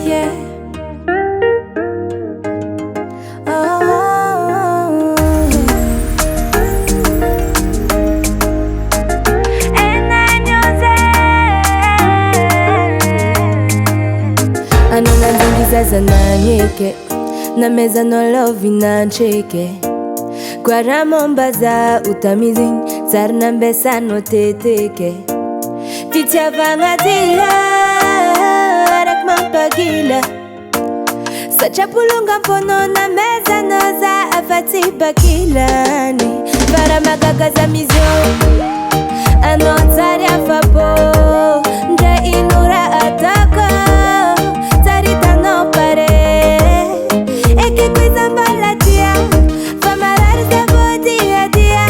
yeah. Oh, and I'm yours. Anonga ndingiza zananyeke na meza no love inancheke kwa ramombaza utamizi zarna mbesa no teteke titia vangadila arak mampagila sacha pulunga mpono na meza noza afati bakilani para magagaza mizyo anotari afapo nde inura ataka tarita no pare eke kuiza mbalatia famarar za bodia dia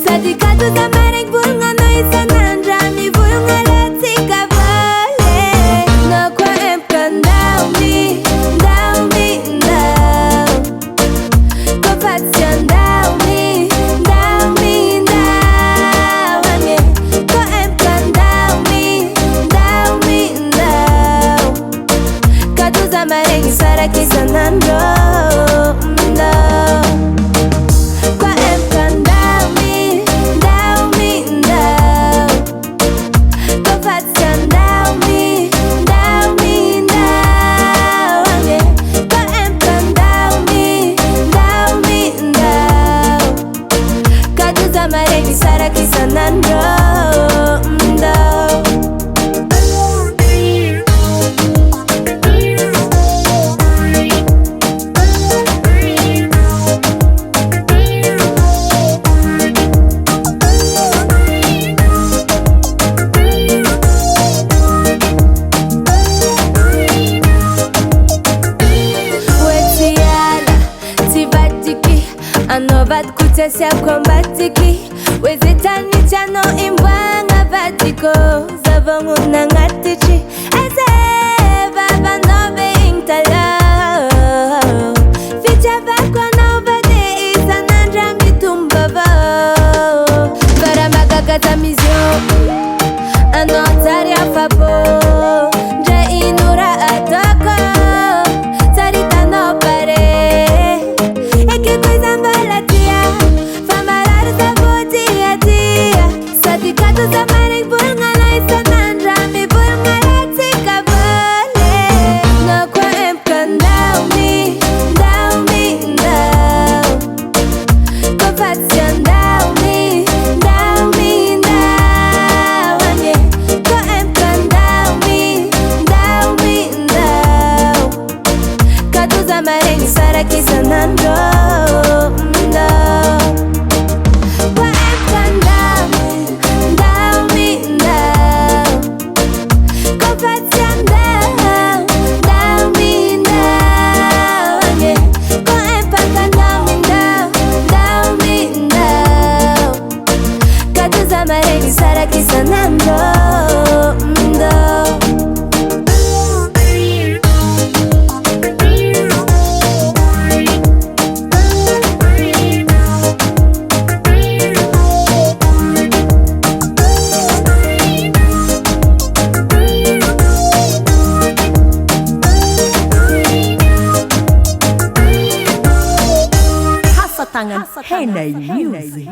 sadikatu za marek bulunga no isanandra mi bulunga latika vale no kwa empkan down me down kwa fatsyan down me down ane kwa empkan down me katu za marek sara kisanandro Sara kisanandro wetiala tivatiki anovat kutesya kombatiki wezitani chano imbwanga vatiko zavongu nangatichi eze baba nobe intala ficha vakwa novade isanandra mitumbava para magagaza mizyo anotari afapo nje inura ataka tarita no pare eke kuiza mbalatia famarar za sadikatu za marek bulunga no isanandra mi bulunga latika vale no kwa empkan down me kwa fatsyan down me ane kwa empkan down me katu za marek sara kisanandro Sara kisanandro Hasatangan Henay Music.